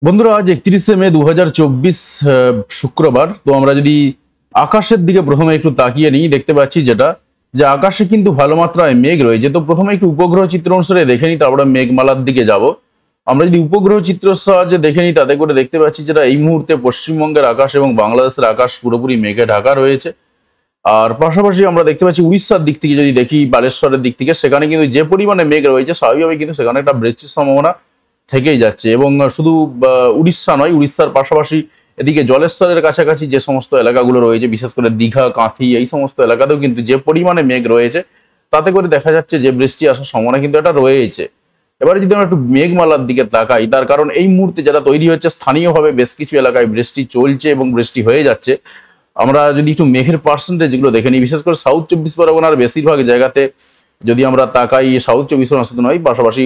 বন্ধুরা, আজ 31শে মে 2024 শুক্রবার। তো আমরা যদি আকাশের দিকে প্রথমে একটু তাকিয়ে নিই, দেখতে পাচ্ছি যে আকাশে কিন্তু ভালো মাত্রায় মেঘ রয়েছে। তো প্রথমে একটু উপগ্রহ চিত্র অনুসারে দেখে নিই, তারপরে মেঘমালার দিকে যাব। আমরা যদি উপগ্রহ চিত্রের সাহায্যে দেখে নিই, তাতে করে দেখতে পাচ্ছি যেটা এই মুহূর্তে পশ্চিমবঙ্গের আকাশ এবং বাংলাদেশের আকাশ পুরোপুরি মেঘে ঢাকা রয়েছে। আর পাশাপাশি আমরা দেখতে পাচ্ছি উড়িষ্যার দিক থেকে যদি দেখি, বালেশ্বরের দিক থেকে, সেখানে কিন্তু যে পরিমাণে মেঘ রয়েছে স্বাভাবিকভাবে কিন্তু সেখানে একটা বৃষ্টির সম্ভাবনা থেকেই যাচ্ছে। এবং শুধু উড়িষ্যা নয়, উড়িষ্যার পাশাপাশি এদিকে জলেশ্বরের কাছাকাছি যে সমস্ত এলাকাগুলো রয়েছে, বিশেষ করে দীঘা, কাঁথি, এই সমস্ত এলাকাতেও কিন্তু যে পরিমাণে মেঘ রয়েছে, তাতে করে দেখা যাচ্ছে যে বৃষ্টি আসার সম্ভাবনা কিন্তু এটা রয়েছে। এবারে যদি আমরা একটু মেঘমালার দিকে তাকাই, তার কারণ এই মুহূর্তে যেটা তৈরি হচ্ছে, স্থানীয়ভাবে বেশ কিছু এলাকায় বৃষ্টি চলছে এবং বৃষ্টি হয়ে যাচ্ছে। আমরা যদি একটু মেঘের পার্সেন্টেজ গুলো দেখে নিই, বিশেষ করে সাউথ 24 পরগনার বেশিরভাগ জায়গাতে যদি আমরা তাকাই, সাউথ 24 পরগনা শুধু নয়, পাশাপাশি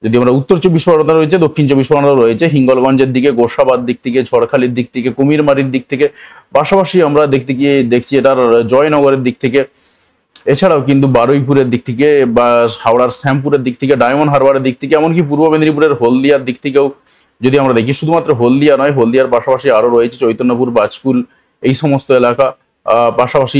যদি আমরা উত্তর 24 পরগনা রয়েছে, দক্ষিণ 24 পরগনা রয়েছে, হিঙ্গলগঞ্জের দিকে, গোসাবার দিক থেকে, ঝড়খালির দিক থেকে, কুমিরমারির দিক থেকে, পাশাপাশি আমরা দেখতে গিয়ে দেখছি এটার জয়নগরের দিক থেকে, এছাড়াও কিন্তু বারুইপুরের দিক থেকে বা হাওড়ার শ্যামপুরের দিক থেকে, ডায়মন্ড হারবারের দিক থেকে, এমনকি পূর্ব মেদিনীপুরের হলদিয়ার দিক থেকেও যদি আমরা দেখি, শুধুমাত্র হলদিয়া নয়, হলদিয়ার পাশাপাশি আরো রয়েছে চৈতন্যপুর, বাজকুল, এই সমস্ত এলাকা, পাশাপাশি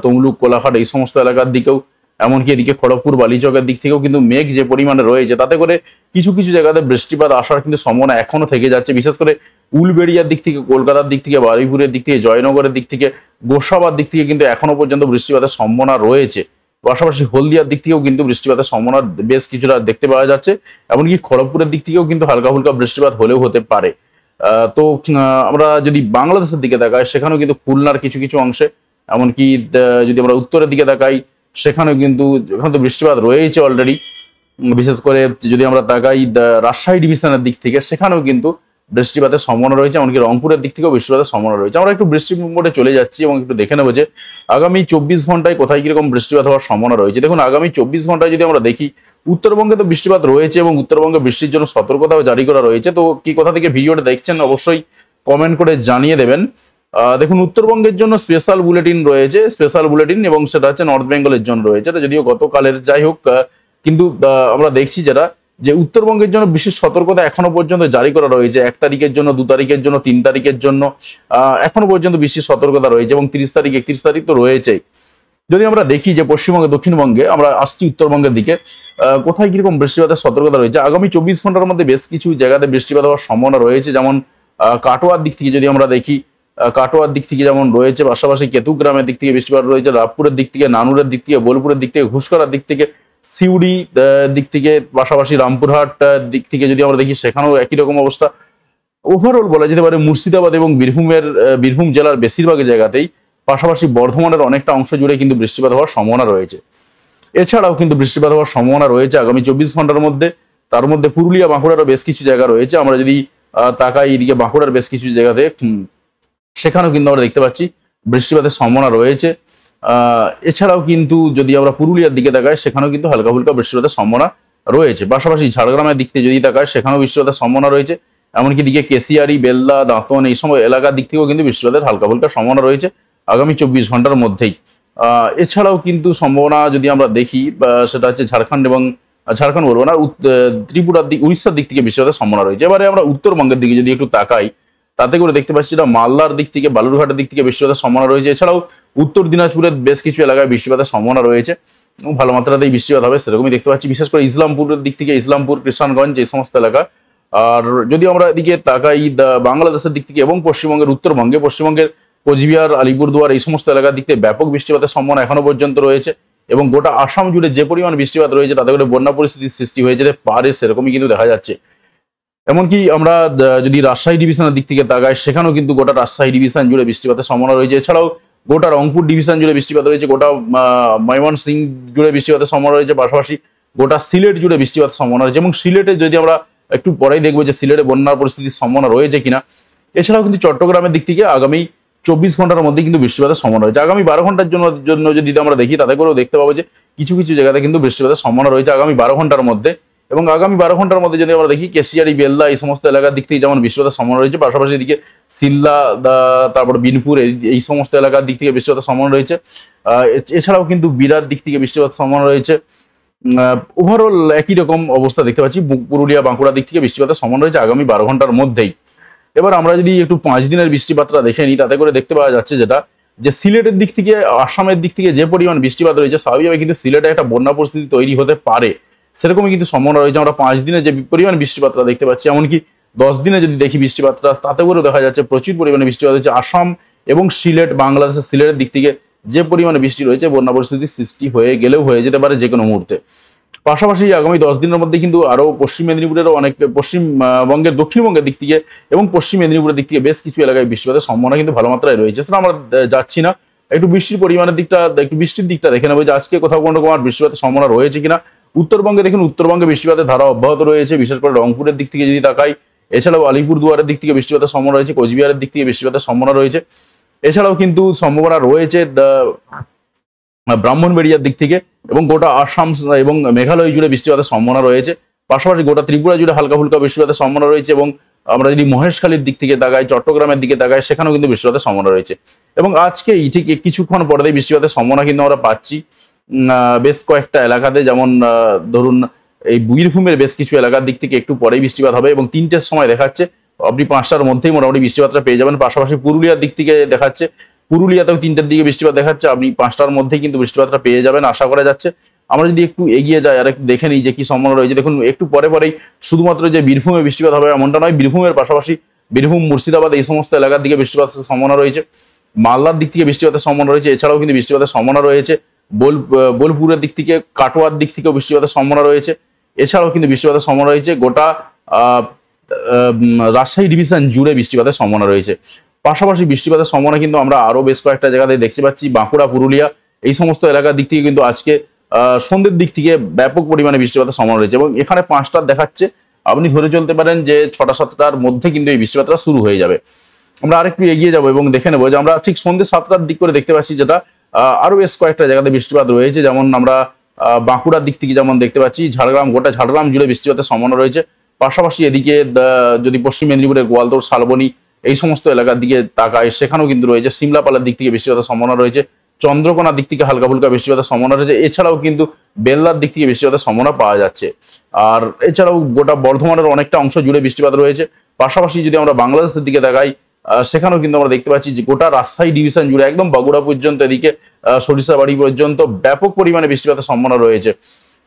তমলুক, কোলাঘাট, এই সমস্ত এলাকার দিকেও, এমনকি এদিকে খড়গপুর, বালিচকের দিক থেকেও কিন্তু মেঘ যে পরিমাণে রয়েছে, তাতে করে কিছু কিছু জায়গাতে বৃষ্টিপাত আসার কিন্তু সম্ভাবনা এখনো থেকে যাচ্ছে। বিশেষ করে উলবেড়িয়ার দিক থেকে, কলকাতার দিক থেকে, বারুইপুরের দিক থেকে, জয়নগরের দিক থেকে, গোসাবার দিক থেকে কিন্তু এখনো পর্যন্ত বৃষ্টিপাতের সম্ভাবনা রয়েছে। পাশাপাশি হলদিয়ার দিক থেকেও কিন্তু বৃষ্টিপাতের সম্ভাবনা বেশ কিছুটা দেখতে পাওয়া যাচ্ছে। এমনকি খড়গপুরের দিক থেকেও কিন্তু হালকা ফুলকা বৃষ্টিপাত হলেও হতে পারে। তো আমরা যদি বাংলাদেশের দিকে তাকাই, সেখানেও কিন্তু খুলনার কিছু কিছু অংশে, এমনকি যদি আমরা উত্তরের দিকে তাকাই, সেখানেও কিন্তু এখানে তো বৃষ্টিপাত রয়েছে অলরেডি। বিশেষ করে যদি আমরা তাকাই রাজশাহী ডিভিশনের দিক থেকে, সেখানেও কিন্তু বৃষ্টিপাতের সম্ভাবনা রয়েছে, এমনকি রংপুরের দিক থেকেও বৃষ্টিপাতের সম্ভাবনা রয়েছে। আমরা একটু বৃষ্টি মোডে চলে যাচ্ছি এবং একটু দেখে নেবো যে আগামী 24 ঘন্টায় কোথায় কিরকম বৃষ্টিপাত হওয়ার সম্ভাবনা রয়েছে। দেখুন, আগামী 24 ঘন্টায় যদি আমরা দেখি, উত্তরবঙ্গে তো বৃষ্টিপাত রয়েছে এবং উত্তরবঙ্গে বৃষ্টির জন্য সতর্কতাও জারি করা রয়েছে। তো কি কোথা থেকে ভিডিওটা দেখছেন অবশ্যই কমেন্ট করে জানিয়ে দেবেন। দেখুন, উত্তরবঙ্গের জন্য স্পেশাল বুলেটিন রয়েছে, স্পেশাল বুলেটিন, এবং সেটা হচ্ছে নর্থ বেঙ্গলের জন্য রয়েছে। এটা যদিও গতকালের, যাই হোক, কিন্তু আমরা দেখছি যে উত্তরবঙ্গের জন্য বিশেষ সতর্কতা এখনো পর্যন্ত জারি করা রয়েছে। 1 তারিখের জন্য, 2 তারিখের জন্য, 3 তারিখের জন্য এখনো পর্যন্ত বিশেষ সতর্কতা রয়েছে, এবং 30 তারিখ, 31 তারিখ তো রয়েছেই। যদি আমরা দেখি যে পশ্চিমবঙ্গে, দক্ষিণবঙ্গে, আমরা আসছি উত্তরবঙ্গের দিকে, কোথায় কিরকম বৃষ্টিপাতের সতর্কতা রয়েছে। আগামী 24 ঘন্টার মধ্যে বেশ কিছু জায়গাতে বৃষ্টিপাত হওয়ার সম্ভাবনা রয়েছে। যেমন কাটোয়ার দিক থেকে যদি আমরা দেখি, কাটোয়ার দিক থেকে যেমন রয়েছে, পাশাপাশি কেতুগ্রামের দিক থেকে বৃষ্টিপাত রয়েছে, রামপুরের দিক থেকে, নানুরের দিক থেকে, বোলপুরের দিক থেকে, ঘুষকরার দিক থেকে, সিউড়ি দিক থেকে, পাশাপাশি রামপুরহাট দিক থেকে যদি আমরা দেখি, সেখানেও একই রকম অবস্থা। ওভারঅল বলা যেতে পারে মুর্শিদাবাদ এবং বীরভূম জেলার বেশিরভাগ জায়গাতেই, পাশাপাশি বর্ধমানের অনেকটা অংশ জুড়ে কিন্তু বৃষ্টিপাত হওয়ার সম্ভাবনা রয়েছে। এছাড়াও কিন্তু বৃষ্টিপাত হওয়ার সম্ভাবনা রয়েছে আগামী 24 ঘন্টার মধ্যে। তার মধ্যে পুরুলিয়া, বাঁকুড়ারও বেশ কিছু জায়গা রয়েছে। আমরা যদি তাকাই এদিকে বাঁকুড়ার বেশ কিছু জায়গাতে, সেখানেও কিন্তু আমরা দেখতে পাচ্ছি বৃষ্টিপাতের সম্ভাবনা রয়েছে। এছাড়াও কিন্তু যদি আমরা পুরুলিয়ার দিকে তাকাই, সেখানেও কিন্তু হালকা ফুলকা বৃষ্টিপাতের সম্ভাবনা রয়েছে। পাশাপাশি ঝাড়গ্রামের দিক থেকে যদি তাকাই, সেখানেও বৃষ্টিপাতের সম্ভাবনা রয়েছে। এমনকি দিকে কেশিয়ারি, বেলদা, দাঁতন, এই সময় এলাকার দিক থেকেও কিন্তু বৃষ্টিপাতের হালকা ফুলকা সম্ভাবনা রয়েছে আগামী 24 ঘন্টার মধ্যেই। এছাড়াও কিন্তু সম্ভাবনা যদি আমরা দেখি, সেটা হচ্ছে ঝাড়খণ্ড এবং ঝাড়খণ্ড বলবো না, ত্রিপুরার দিক, উড়িষ্যার দিক থেকে বৃষ্টিপাতের সম্ভাবনা রয়েছে। এবারে আমরা উত্তরবঙ্গের দিকে যদি একটু তাকাই, তাতে করে দেখতে পাচ্ছি যেটা মালদার দিক থেকে, বালুরঘাটের দিক থেকে বৃষ্টিপাতের সম্ভাবনা রয়েছে। এছাড়াও উত্তর দিনাজপুরের বেশ কিছু এলাকায় বৃষ্টিপাতের সম্ভাবনা রয়েছে, ভালো মাত্রাতেই বৃষ্টিপাত হবে সেরকমই দেখতে পাচ্ছি। বিশেষ করে ইসলামপুরের দিক থেকে, ইসলামপুর, কৃষ্ণগঞ্জ, এই সমস্ত এলাকা। আর যদি আমরা এদিকে তাকাই বাংলাদেশের দিক থেকে এবং পশ্চিমবঙ্গের কোচবিহার, আলিপুরদুয়ার, এই সমস্ত এলাকার দিক থেকে ব্যাপক বৃষ্টিপাতের সম্ভাবনা এখনো পর্যন্ত রয়েছে। এবং গোটা আসাম জুড়ে যে পরিমাণ বৃষ্টিপাত রয়েছে, তাতে করে বন্যা পরিস্থিতির সৃষ্টি হয়ে যেতে পারে সেরকমই কিন্তু দেখা যাচ্ছে। এমনকি আমরা যদি রাজশাহী ডিভিশনের দিক থেকে তাকাই, সেখানেও কিন্তু গোটা রাজশাহী ডিভিশন জুড়ে বৃষ্টিপাতের সম্ভাবনা রয়েছে। এছাড়াও গোটা রংপুর ডিভিশন জুড়ে বৃষ্টিপাত রয়েছে, গোটা ময়মনসিংহ জুড়ে বৃষ্টিপাতের সম্ভাবনা রয়েছে, পাশাপাশি গোটা সিলেট জুড়ে বৃষ্টিপাতের সম্ভাবনা রয়েছে। এবং সিলেটে যদি আমরা একটু পরেই দেখবো যে সিলেটে বন্যার পরিস্থিতির সম্ভাবনা রয়েছে কিনা। এছাড়াও কিন্তু চট্টগ্রামের দিক থেকে আগামী 24 ঘন্টার মধ্যে কিন্তু বৃষ্টিপাতের সম্ভাবনা রয়েছে। আগামী 12 ঘন্টার জন্য যদি আমরা দেখি, তাতে করেও দেখতে পাবো যে কিছু কিছু জায়গাতে কিন্তু বৃষ্টিপাতের সম্ভাবনা রয়েছে আগামী 12 ঘন্টার মধ্যে। এবং আগামী 12 ঘন্টার মধ্যে যদি আমরা দেখি, কেশিয়ারি, বেলদা, এই সমস্ত এলাকার দিক থেকে যেমন বৃষ্টিপাতের সম্ভাবনা রয়েছে, পাশাপাশি এদিকে সিল্লা, তারপর বিনপুর, এই সমস্ত এলাকার দিক থেকে বৃষ্টিপাতের সম্ভাবনা রয়েছে। এছাড়াও কিন্তু বিরাট দিক থেকে বৃষ্টিপাতের সম্ভাবনা রয়েছে। ওভারঅল একই রকম অবস্থা দেখতে পাচ্ছি। পুরুলিয়া বাঁকুড়ার দিক থেকে বৃষ্টিপাতের সম্ভাবনা রয়েছে আগামী 12 ঘন্টার মধ্যেই। এবার আমরা যদি একটু 5 দিনের বৃষ্টিপাতটা দেখে নিই, তাতে করে দেখতে পাওয়া যাচ্ছে যেটা যে সিলেটের দিক থেকে আসামের দিক থেকে যে পরিমাণ বৃষ্টিপাত রয়েছে, স্বাভাবিকভাবে কিন্তু সিলেটে একটা বন্যা পরিস্থিতি তৈরি হতে পারে, সেরকমই কিন্তু সম্ভাবনা রয়েছে। আমরা 5 দিনে যে পরিমাণ বৃষ্টিপাতটা দেখতে পাচ্ছি, এমনকি 10 দিনে যদি দেখি বৃষ্টিপাতটা, তাতে করে দেখা যাচ্ছে প্রচুর পরিমাণে বৃষ্টিপাত হচ্ছে। আসাম এবং সিলেট, বাংলাদেশের সিলেটের দিক থেকে যে পরিমাণে বৃষ্টি রয়েছে, বন্যা পরিস্থিতির সৃষ্টি হয়ে গেলেও হয়ে যেতে পারে যে কোনো মুহূর্তে। পাশাপাশি আগামী 10 দিনের মধ্যে কিন্তু আরো পশ্চিম মেদিনীপুরেরও অনেক, পশ্চিমবঙ্গের দক্ষিণবঙ্গের দিক থেকে এবং পশ্চিম মেদিনীপুরের দিক থেকে বেশ কিছু এলাকায় বৃষ্টিপাতের সম্ভাবনা কিন্তু ভালো মাত্রায় রয়েছে। সেটা আমরা যাচ্ছি না, একটু বৃষ্টির পরিমাণের দিকটা, একটু বৃষ্টির দিকটা দেখে নেবো যে আজকে কোথাও কোনো রকম বৃষ্টিপাতের সম্ভাবনা রয়েছে কিনা। উত্তরবঙ্গে দেখুন, উত্তরবঙ্গে বৃষ্টিপাতের ধারা অব্যাহত রয়েছে, বিশেষ করে রংপুরের দিক থেকে যদি তাকাই। এছাড়াও আলিপুরদুয়ারের দিক থেকে বৃষ্টিপাতের সম্ভাবনা রয়েছে, কোচবিহারের দিক থেকে বৃষ্টিপাতের সম্ভাবনা রয়েছে। এছাড়াও কিন্তু সম্ভাবনা রয়েছে ব্রাহ্মণবাড়িয়ার দিক থেকে, এবং গোটা আসাম এবং মেঘালয় জুড়ে বৃষ্টিপাতের সম্ভাবনা রয়েছে। পাশাপাশি গোটা ত্রিপুরা জুড়ে হালকা ফুলকা বৃষ্টিপাতের সম্ভাবনা রয়েছে। এবং আমরা যদি মহেশখালীর দিক থেকে তাকাই, চট্টগ্রামের দিকে তাকাই, সেখানেও কিন্তু বৃষ্টিপাতের সম্ভাবনা রয়েছে। এবং আজকে ঠিক কিছুক্ষণ পরেই বৃষ্টিপাতের সম্ভাবনা কিন্তু আমরা পাচ্ছি বেশ কয়েকটা এলাকাতে, যেমন ধরুন এই বীরভূমের বেশ কিছু এলাকার দিক থেকে একটু পরেই বৃষ্টিপাত হবে, এবং 3টের সময় দেখাচ্ছে আপনি 5টার মধ্যেই মোটামুটি বৃষ্টিপাতটা পেয়ে যাবেন। পাশাপাশি পুরুলিয়ার দিক থেকে দেখাচ্ছে, পুরুলিয়াতেও 3টের দিকে বৃষ্টিপাত দেখাচ্ছে, আপনি 5টার মধ্যেই কিন্তু বৃষ্টিপাতটা পেয়ে যাবেন আশা করা যাচ্ছে। আমরা যদি একটু এগিয়ে যাই আর একটু দেখে নিই যে কি সম্ভাবনা রয়েছে, দেখুন একটু পরেই শুধুমাত্র যে বীরভূমে বৃষ্টিপাত হবে এমনটা নয়, বীরভূমের পাশাপাশি বীরভূম, মুর্শিদাবাদ এই সমস্ত এলাকার দিকে বৃষ্টিপাতের সম্ভাবনা রয়েছে। মালদার দিক থেকে বৃষ্টিপাতের সম্ভাবনা রয়েছে। এছাড়াও কিন্তু বৃষ্টিপাতের সম্ভাবনা রয়েছে বোলপুরের দিক থেকে, কাটোয়ার দিক থেকেও বৃষ্টিপাতের সম্ভাবনা রয়েছে। এছাড়াও কিন্তু বৃষ্টিপাতের সম্ভাবনা রয়েছে গোটা রাজশাহী ডিভিশন জুড়ে বৃষ্টিপাতের সম্ভাবনা রয়েছে। পাশাপাশি বৃষ্টিপাতের সম্ভাবনা কিন্তু আমরা আরো বেশ কয়েকটা জায়গাতে দেখতে পাচ্ছি, বাঁকুড়া, পুরুলিয়া এই সমস্ত এলাকার দিক থেকে কিন্তু আজকে সন্ধ্যের দিক থেকে ব্যাপক পরিমাণে বৃষ্টিপাতের সম্ভাবনা রয়েছে। এবং এখানে 5টা দেখাচ্ছে, আপনি ধরে চলতে পারেন যে 6টা-7টার মধ্যে কিন্তু এই বৃষ্টিপাতটা শুরু হয়ে যাবে। আমরা আরেকটু এগিয়ে যাবো এবং দেখে নেবো যে আমরা ঠিক সন্ধ্যে 7টার দিক করে দেখতে পাচ্ছি যেটা আরো বেশ কয়েকটা জায়গাতে বৃষ্টিপাত রয়েছে। যেমন আমরা বাঁকুড়ার দিক থেকে যেমন দেখতে পাচ্ছি, ঝাড়গ্রাম, গোটা ঝাড়গ্রাম জুড়ে বৃষ্টিপাতের সম্ভাবনা রয়েছে। পাশাপাশি এদিকে যদি পশ্চিম মেদিনীপুরের গোয়ালতোড়, শালবনী এই সমস্ত এলাকার দিকে তাকায়, সেখানেও কিন্তু রয়েছে। সিমলাপালের দিক থেকে বৃষ্টিপাতের সম্ভাবনা রয়েছে। চন্দ্রকোনার দিক থেকে হালকা ফুলকা বৃষ্টিপাতের সম্ভাবনা রয়েছে। এছাড়াও কিন্তু বেল্লার দিক থেকে বৃষ্টিপাতের সম্ভাবনা পাওয়া যাচ্ছে। আর এছাড়াও গোটা বর্ধমানের অনেকটা অংশ জুড়ে বৃষ্টিপাত রয়েছে। পাশাপাশি যদি আমরা বাংলাদেশের দিকে তাকাই, সেখানেও কিন্তু আমরা দেখতে পাচ্ছি যে গোটা রাজশাহী ডিভিশন জুড়ে একদম বগুড়া পর্যন্ত, এদিকে সরিষাবাড়ি পর্যন্ত ব্যাপক পরিমাণে বৃষ্টিপাতের সম্ভাবনা রয়েছে।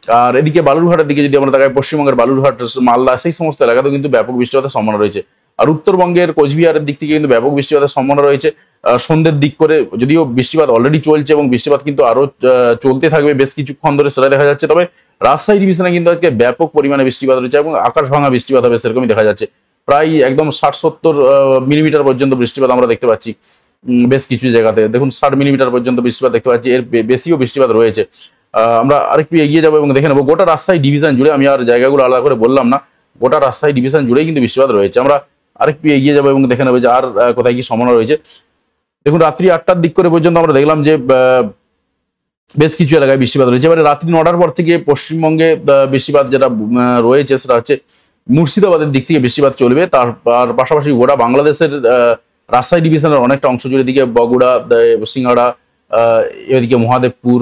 আর এদিকে বালুরঘাটের দিকে যদি আমরা তাকাই, পশ্চিমবঙ্গের বালুরঘাট, মালদা সেই সমস্ত এলাকাতেও কিন্তু ব্যাপক বৃষ্টিপাতের সম্ভাবনা রয়েছে। আর উত্তরবঙ্গের কোচবিহারের দিক থেকে কিন্তু ব্যাপক বৃষ্টিপাতের সম্ভাবনা রয়েছে সন্ধ্যের দিক করে, যদিও বৃষ্টিপাত অলরেডি চলছে এবং বৃষ্টিপাত কিন্তু আরো চলতে থাকবে বেশ কিছুক্ষণ ধরে, সেটা দেখা যাচ্ছে। তবে রাজশাহী ডিভিশনে কিন্তু আজকে ব্যাপক পরিমাণে বৃষ্টিপাত রয়েছে এবং আকাশ ভাঙা বৃষ্টিপাত হবে সেরকমই দেখা যাচ্ছে। প্রায় একদম 60-70 মিলিমিটার পর্যন্ত বৃষ্টিপাত আমরা দেখতে পাচ্ছি বেশ কিছু জায়গাতে। দেখুন 60 মিলিমিটার পর্যন্ত বৃষ্টিপাত দেখতে পাচ্ছি, এর বেশিও বৃষ্টিপাত রয়েছে। আমরা আরেকটু এগিয়ে যাবো এবং দেখে নেবো গোটা রাজশাহী ডিভিশন জুড়ে, আমি আর জায়গাগুলো আলাদা করে বললাম না, গোটা রাজশাহী ডিভিশন জুড়েই কিন্তু বৃষ্টিপাত রয়েছে। আমরা আরেকটু এগিয়ে যাবো এবং দেখে নেবো যে আর কোথায় কি সম্ভাবনা রয়েছে। দেখুন রাত্রি 8টার দিক করে পর্যন্ত আমরা দেখলাম যে বেশ কিছু এলাকায় বৃষ্টিপাত রয়েছে। এবারে রাত্রি 9টার পর থেকে পশ্চিমবঙ্গে বৃষ্টিপাত যেটা রয়েছে সেটা হচ্ছে মুর্শিদাবাদের দিক থেকে বৃষ্টিপাত চলবে। তার পাশাপাশি গোটা বাংলাদেশের রাজশাহী ডিভিশনের অনেকটা অংশ জুড়ে, দিকে বগুড়া, সিংহাড়া, এদিকে মহাদেবপুর,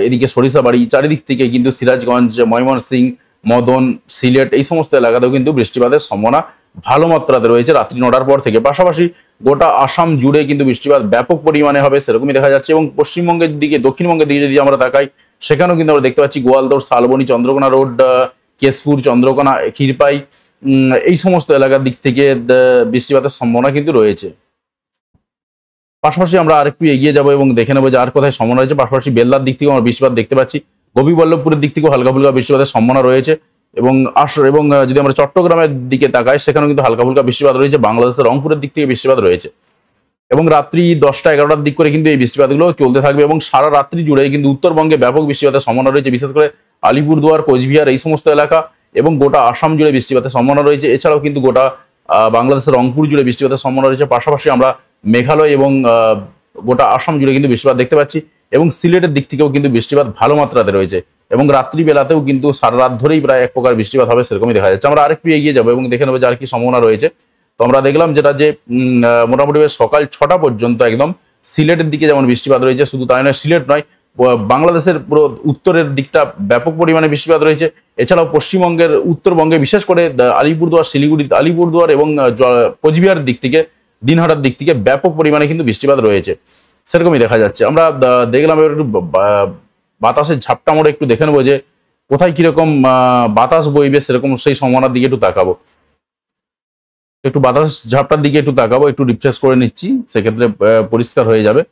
এদিকে সরিষাবাড়ি, চারিদিক থেকে কিন্তু সিরাজগঞ্জ, ময়মনসিংহ, মদন, সিলেট এই সমস্ত এলাকাতেও কিন্তু বৃষ্টিপাতের সম্ভাবনা ভালো মাত্রাতে রয়েছে রাত্রি 9টার পর থেকে। পাশাপাশি গোটা আসাম জুড়ে কিন্তু বৃষ্টিপাত ব্যাপক পরিমাণে হবে সেরকমই দেখা যাচ্ছে। এবং পশ্চিমবঙ্গের দিকে, দক্ষিণবঙ্গের দিকে যদি আমরা তাকাই, সেখানেও কিন্তু আমরা দেখতে পাচ্ছি গোয়ালতোড়, শালবনী, চন্দ্রকোনা রোড, কেশপুর, চন্দ্রকোনা, ক্ষীরপাই এই সমস্ত এলাকার দিক থেকে বৃষ্টিপাতের সম্ভাবনা কিন্তু রয়েছে। পাশাপাশি আমরা আরেকটু এগিয়ে যাবো এবং দেখে নেবো যে আর কোথায় সম্ভাবনা রয়েছে। পাশাপাশি বেল্লার দিক থেকেও আমরা বৃষ্টিপাত দেখতে পাচ্ছি, গোপীবল্লভপুরের দিক থেকেও হালকা ফুলকা বৃষ্টিপাতের সম্ভাবনা রয়েছে। এবং যদি আমরা চট্টগ্রামের দিকে তাকাই, সেখানেও কিন্তু হালকা ফুলকা বৃষ্টিপাত রয়েছে। বাংলাদেশের রংপুরের দিক থেকে বৃষ্টিপাত রয়েছে। এবং রাত্রি 10টা-11টার দিক করে কিন্তু এই বৃষ্টিপাতগুলো চলতে থাকবে এবং সারা রাত্রি জুড়ে কিন্তু উত্তরবঙ্গে ব্যাপক বৃষ্টিপাতের সম্ভাবনা রয়েছে, বিশেষ করে আলিপুরদুয়ার, কোচবিহার এই সমস্ত এলাকা এবং গোটা আসাম জুড়ে বৃষ্টিপাতের সম্ভাবনা রয়েছে। এছাড়াও কিন্তু গোটা বাংলাদেশের রংপুর জুড়ে বৃষ্টিপাতের সম্ভাবনা রয়েছে। পাশাপাশি আমরা মেঘালয় এবং গোটা আসাম জুড়ে কিন্তু বৃষ্টিপাত দেখতে পাচ্ছি এবং সিলেটের দিক থেকেও কিন্তু বৃষ্টিপাত ভালো মাত্রাতে রয়েছে। এবং রাত্রিবেলাতেও কিন্তু সারা রাত ধরেই প্রায় এক প্রকার বৃষ্টিপাত হবে সেরকমই দেখা যাচ্ছে। আমরা আরেকটু এগিয়ে যাবো এবং দেখে নেবো যে আর কি সম্ভাবনা রয়েছে। তো আমরা দেখলাম যেটা যে মোটামুটি সকাল 6টা পর্যন্ত একদম সিলেটের দিকে যেমন বৃষ্টিপাত রয়েছে, শুধু তাই নয়, সিলেট নয়, বাংলাদেশের পুরো উত্তরের দিকটা ব্যাপক পরিমাণে বৃষ্টিপাত রয়েছে। এছাড়াও পশ্চিমবঙ্গের উত্তরবঙ্গে বিশেষ করে আলিপুরদুয়ার, শিলিগুড়ি, আলিপুরদুয়ার এবং কোচবিহারের দিক থেকে, দিনহাটার দিক থেকে ব্যাপক পরিমাণে কিন্তু বৃষ্টিপাত রয়েছে, সেরকমই দেখা যাচ্ছে। আমরা দেখলাম এবার একটু বাতাসের ঝাপটা মোড়ে একটু দেখে নেবো যে কোথায় কিরকম বাতাস বইবে, সেরকম সেই সম্ভাবনার দিকে একটু তাকাবো। একটু বাতাস ঝাপটার দিকে একটু তাকাবো, একটু রিফ্রেশ করে নিচ্ছি, সেক্ষেত্রে পরিষ্কার হয়ে যাবে।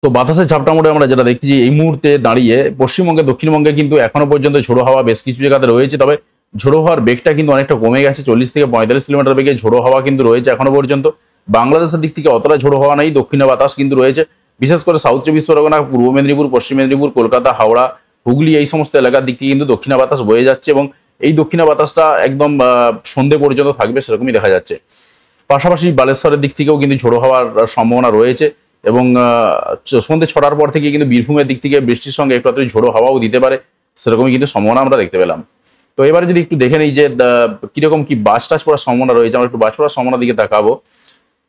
তো বাতাসের ঝাপটা মোড়ে আমরা যেটা দেখছি এই মুহূর্তে দাঁড়িয়ে পশ্চিমবঙ্গে, দক্ষিণবঙ্গে কিন্তু এখনো পর্যন্ত ঝোড়ো হাওয়া বেশ কিছু জায়গাতে রয়েছে, তবে ঝোড়ো হওয়ার বেগটা কিন্তু অনেকটা কমে গেছে। 40 থেকে 45 কিলোমিটার বেগে ঝোড়ো হাওয়া কিন্তু রয়েছে এখনো পর্যন্ত। বাংলাদেশের দিক থেকে অতটা ঝোড়ো হাওয়া নেই, দক্ষিণে বাতাস কিন্তু রয়েছে। বিশেষ করে সাউথ 24 পরগনা, পূর্ব মেদিনীপুর, পশ্চিম মেদিনীপুর, কলকাতা, হাওড়া, হুগলি এই সমস্ত এলাকার দিক থেকে কিন্তু দক্ষিণা বাতাস বয়ে যাচ্ছে এবং এই দক্ষিণা বাতাসটা একদম সন্ধ্যে পর্যন্ত থাকবে, সেরকমই দেখা যাচ্ছে। পাশাপাশি বালেশ্বরের দিক থেকেও কিন্তু ঝোড়ো হওয়ার সম্ভাবনা রয়েছে এবং সন্ধ্যে 6টার পর থেকে কিন্তু বীরভূমের দিক থেকে বৃষ্টির সঙ্গে একটু ঝোড়ো হাওয়াও দিতে পারে, সেরকমই কিন্তু সম্ভাবনা আমরা দেখতে পেলাম। তো এবারে যদি একটু দেখে নিই যে কিরকম কি বাজ টাজ পড়ার সম্ভাবনা রয়েছে, আমরা একটু বাজ পড়ার সম্ভাবনার দিকে তাকাবো।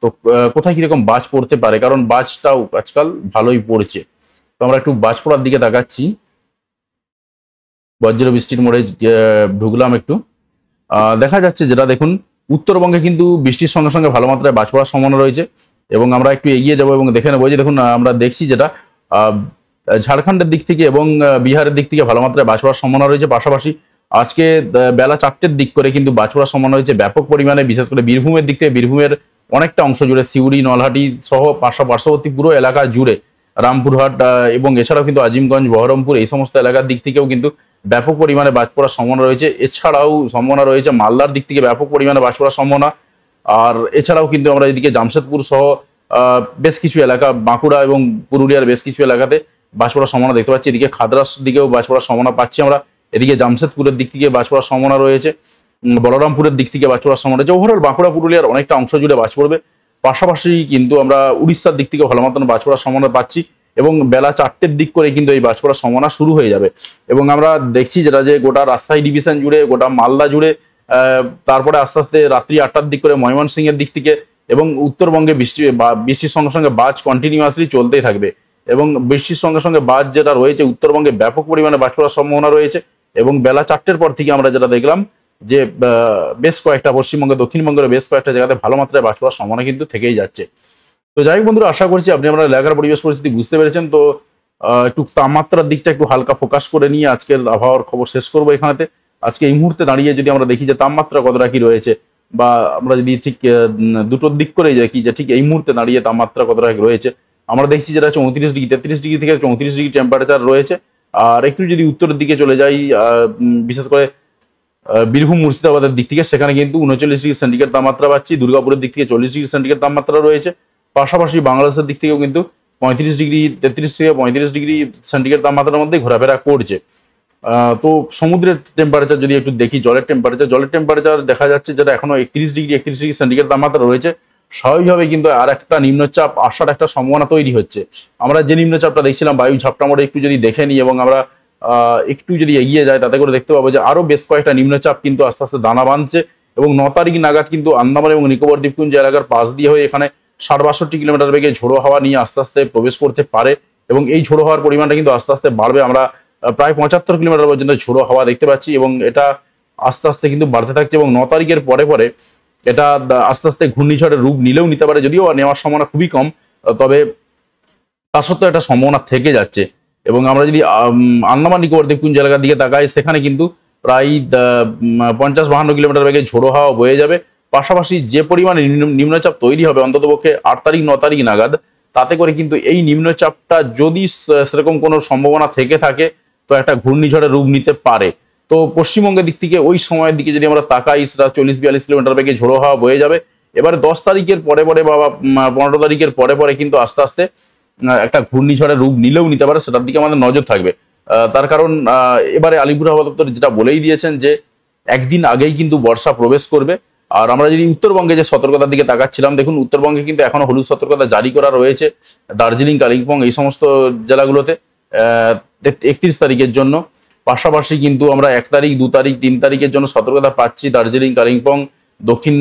তো কোথায় কিরকম বাজ পড়তে পারে, কারণ বাজটাও আজকাল ভালোই পড়ছে। তো আমরা একটু বাজ পড়ার দিকে তাকাচ্ছি। বজ্র বৃষ্টির মোড়ে ঢুকলাম একটু। দেখা যাচ্ছে যেটা দেখুন, উত্তরবঙ্গে কিন্তু বৃষ্টির সঙ্গে সঙ্গে ভালো মাত্রায় বাজ পড়ার সম্ভাবনা রয়েছে এবং আমরা একটু এগিয়ে যাবো এবং দেখে নেবো যে দেখুন, আমরা দেখছি যেটা ঝাড়খণ্ডের দিক থেকে এবং বিহারের দিক থেকে ভালো মাত্রায় বাজ পড়ার সম্ভাবনা রয়েছে। পাশাপাশি আজকে বেলা 4টের দিক করে কিন্তু বাজ পড়ার সম্ভাবনা রয়েছে ব্যাপক পরিমাণে, বিশেষ করে বীরভূমের দিক থেকে, বীরভূমের অনেকটা অংশ জুড়ে, সিউড়ি, নলহাটি সহ পার্শ্ববর্তী পুরো এলাকা জুড়ে, রামপুরহাট এবং এছাড়াও কিন্তু আজিমগঞ্জ, বহরমপুর এই সমস্ত এলাকার দিক থেকেও কিন্তু ব্যাপক পরিমাণে বাজ পড়ার সম্ভাবনা রয়েছে। এছাড়াও সম্ভাবনা রয়েছে মালদার দিক থেকে ব্যাপক পরিমাণে বাজ পড়ার সম্ভাবনা। আর এছাড়াও কিন্তু আমরা এদিকে জামশেদপুর সহ বেশ কিছু এলাকা, বাঁকুড়া এবং পুরুলিয়ার বেশ কিছু এলাকাতে বাজ পড়ার সম্ভাবনা দেখতে পাচ্ছি। এদিকে খাদরাস দিকেও বাজ পড়ার সম্ভাবনা পাচ্ছি আমরা। এদিকে জামশেদপুরের দিক থেকে বাজ পড়ার সম্ভাবনা রয়েছে, বলরামপুরের দিক থেকে বাজ পড়ার সম্ভাবনা রয়েছে। ওভারঅল বাঁকুড়া, পুরুলিয়ার অনেকটা অংশ জুড়ে বাজ পড়বে। পাশাপাশি কিন্তু আমরা উড়িষ্যার দিক থেকে ভালো মতন বাজ পড়ার সম্ভাবনা পাচ্ছি এবং বেলা 4টের দিক করে কিন্তু এই বাজ পড়ার সম্ভাবনা শুরু হয়ে যাবে। এবং আমরা দেখছি যেটা যে গোটা রাজশাহী ডিভিশন জুড়ে, গোটা মালদা জুড়ে, তারপরে আস্তে আস্তে রাত্রি 8টার দিক করে ময়মনসিংহের দিক থেকে এবং উত্তরবঙ্গে বৃষ্টির সঙ্গে সঙ্গে বাজ কন্টিনিউয়াসলি চলতেই থাকবে এবং বৃষ্টির সঙ্গে সঙ্গে বাজ যেটা রয়েছে উত্তরবঙ্গে ব্যাপক পরিমাণে বাজ পড়ার সম্ভাবনা রয়েছে। এবং বেলা 4টের পর থেকে আমরা যেটা দেখলাম যে বেশ কয়েকটা পশ্চিমবঙ্গে, দক্ষিণবঙ্গের বেশ কয়েকটা জায়গাতে ভালো মাত্রায় বাজ পড়ার সম্ভাবনা কিন্তু থেকেই যাচ্ছে। তো যাই হোক বন্ধুরা, আশা করছি আপনি আপনার এলাকার পরিবেশ পরিস্থিতি বুঝতে পেরেছেন। তো একটু তাপমাত্রার দিকটা একটু হালকা ফোকাস করে নিয়ে আজকের আবহাওয়ার খবর শেষ করবো এখানেতে। আজকে এই মুহূর্তে দাঁড়িয়ে যদি আমরা দেখি যে তাপমাত্রা কতটা কি রয়েছে, বা আমরা যদি ঠিক দুটোর দিক করে দেখি যে ঠিক এই মুহূর্তে দাঁড়িয়ে তাপমাত্রা কতটা কি রয়েছে, আমরা দেখছি যেটা 34 ডিগ্রি, 33 ডিগ্রি থেকে 34 ডিগ্রি টেম্পারেচার রয়েছে। আর একটু যদি উত্তরের দিকে চলে যাই, বিশেষ করে বীরভূম, মুর্শিদাবাদের দিক থেকে, সেখানে কিন্তু 39 ডিগ্রি সেন্টিগ্রেড তাপমাত্রা পাচ্ছি। দুর্গাপুরের দিক থেকে 40 ডিগ্রি সেন্টিগ্রেড তাপমাত্রা রয়েছে। পাশাপাশি বাংলাদেশের দিক থেকেও কিন্তু 35 ডিগ্রি, 33 থেকে 35 ডিগ্রি সেন্টিগ্রেড তাপমাত্রার মধ্যে ঘোরাফেরা করছে। তো সমুদ্রের টেম্পারেচার যদি একটু দেখি, জলের টেম্পারেচার দেখা যাচ্ছে যেটা এখনো 31 ডিগ্রি সেন্টিগ্রেড তাপমাত্রা রয়েছে। স্বাভাবিকভাবে কিন্তু আর একটা নিম্নচাপ আসার একটা সম্ভাবনা তৈরি হচ্ছে। আমরা যে নিম্নচাপটা দেখছিলাম বায়ু ঝাপটা মোড়ে একটু যদি দেখে নিই এবং আমরা একটু যদি এগিয়ে যায়, তাতে করে দেখতে পাবো যে আরো বেশ কয়েকটা নিম্নচাপ কিন্তু আস্তে আস্তে দানা বাঁধছে এবং 9 তারিখ নাগাদ কিন্তু আন্দামান এবং নিকোবর দ্বীপপুঞ্জ এলাকার পাশ দিয়ে হয়ে এখানে 60-62 কিলোমিটার বেগে ঝোড়ো হাওয়া নিয়ে আস্তে আস্তে প্রবেশ করতে পারে এবং এই ঝোড়ো হাওয়ার পরিমাণটা কিন্তু আস্তে আস্তে বাড়বে। আমরা প্রায় 75 কিলোমিটার পর্যন্ত ঝোড়ো হাওয়া দেখতে পাচ্ছি এবং এটা আস্তে আস্তে কিন্তু বাড়তে থাকছে এবং 9 তারিখের পরে পরে এটা আস্তে আস্তে ঘূর্ণিঝড়ের রূপ নিলেও নিতে পারে, যদিও নেওয়ার সম্ভাবনা খুবই কম, তবে তা সত্ত্বেও একটা সম্ভাবনা থেকে যাচ্ছে। এবং আমরা যদি আন্দামান নিকোবর দ্বীপপুঞ্জ এলাকার দিকে তাকাই, সেখানে কিন্তু প্রায় 50-52 কিলোমিটার বেগে ঝোড়ো হাওয়া বয়ে যাবে। পাশাপাশি যে পরিমাণে নিম্নচাপ তৈরি হবে অন্ততপক্ষে 8 তারিখ 9 তারিখ নাগাদ, তাতে করে কিন্তু এই নিম্নচাপটা যদি সেরকম কোনো সম্ভাবনা থেকে থাকে তো একটা ঘূর্ণিঝড়ের রূপ নিতে পারে। তো পশ্চিমবঙ্গের দিক থেকে ওই সময়ের দিকে যদি আমরা তাকাই, সেটা 40-42 কিলোমিটার বেগে ঝোড়ো হাওয়া বয়ে যাবে। এবারে 10 তারিখের পরে পরে বা 15 তারিখের পরে পরে কিন্তু আস্তে আস্তে একটা ঘূর্ণিঝড়ের রূপ নিলেও নিতে পারে, সেটার দিকে আমাদের নজর থাকবে। তার কারণ এবারে আলিপুর আবহাওয়া দপ্তর যেটা বলেই দিয়েছেন যে একদিন আগেই কিন্তু বর্ষা প্রবেশ করবে। আর আমরা যদি উত্তরবঙ্গে যে সতর্কতার দিকে তাকাচ্ছিলাম, দেখুন উত্তরবঙ্গে কিন্তু এখনো হলুদ সতর্কতা জারি করা রয়েছে দার্জিলিং, কালিম্পং এই সমস্ত জেলাগুলোতে 31 তারিখের জন্য। পাশাপাশি কিন্তু আমরা 1 তারিখ, 2 তারিখ, 3 তারিখের জন্য সতর্কতা পাচ্ছি দার্জিলিং, কালিম্পং, দক্ষিণ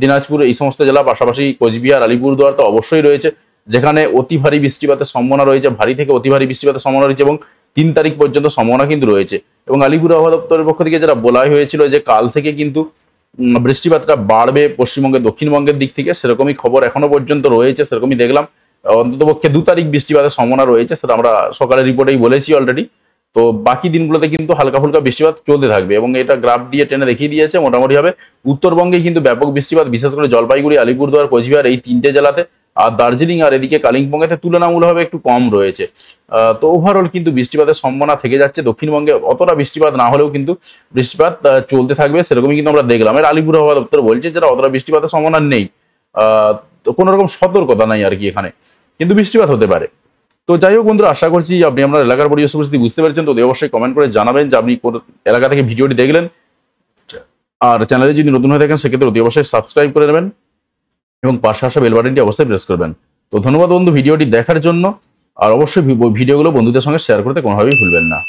দিনাজপুর এই সমস্ত জেলা, পাশাপাশি কোচবিহার, আলিপুরদুয়ার তো অবশ্যই রয়েছে। যেখানে অতি ভারী বৃষ্টিপাতের সম্ভাবনা রয়েছে, ভারী থেকে অতি ভারী বৃষ্টিপাতের সম্ভাবনা রয়েছে এবং 3 তারিখ পর্যন্ত সম্ভাবনা কিন্তু রয়েছে। এবং আলিপুর আবহাওয়া দপ্তরের পক্ষ থেকে যেটা বলা হয়েছিল যে কাল থেকে কিন্তু বৃষ্টিপাতটা বাড়বে পশ্চিমবঙ্গের দক্ষিণবঙ্গের দিক থেকে, সেরকমই খবর এখনো পর্যন্ত রয়েছে, সেরকমই দেখলাম। অন্ততপক্ষে 2 তারিখ বৃষ্টিপাতের সম্ভাবনা রয়েছে, সেটা আমরা সকালের রিপোর্টেই বলেছি অলরেডি। তো বাকি দিনগুলোতে কিন্তু হালকা ফুলকা বৃষ্টিপাত চলতে থাকবে এবং এটা গ্রাফ দিয়ে টেনে দেখিয়ে দিয়েছে মোটামুটিভাবে উত্তরবঙ্গে কিন্তু ব্যাপক বৃষ্টিপাত, বিশেষ করে জলপাইগুড়ি, আলিপুরদুয়ার, কোচবিহার এই 3টে জেলাতে, আর দার্জিলিং আর এদিকে কালিম্পংয়েতে তুলনামূলকভাবে একটু কম রয়েছে। তো ওভারঅল কিন্তু বৃষ্টিপাতের সম্ভাবনা থেকে যাচ্ছে। দক্ষিণবঙ্গে অতটা বৃষ্টিপাত না হলেও কিন্তু বৃষ্টিপাত চলতে থাকবে, সেরকমই কিন্তু আমরা দেখলাম। এর আলিপুর আবহাওয়া দপ্তর বলছে যেটা অতটা বৃষ্টিপাতের সম্ভাবনা নেই, তো কোনো রকম সতর্কতা নাই আর কি এখানে, কিন্তু বৃষ্টিপাত হতে পারে। তো যাই হোক বন্ধুরা, আশা করছি আপনি আপনার এলাকার পরিবেশ পরিস্থিতি বুঝতে পেরেছেন। তো অবশ্যই কমেন্ট করে জানাবেন যে আপনি কোন এলাকা থেকে ভিডিওটি দেখলেন, আর চ্যানেলে যদি নতুন হয়ে থাকেন সেক্ষেত্রে অতি অবশ্যই সাবস্ক্রাইব করে নেবেন এবং পাশে আসা বেল বাটনটি অবশ্যই প্রেস করবেন। তো ধন্যবাদ বন্ধু ভিডিওটি দেখার জন্য, আর অবশ্যই ভিডিওগুলো বন্ধুদের সঙ্গে শেয়ার করতে কোনোভাবেই ভুলবেন না।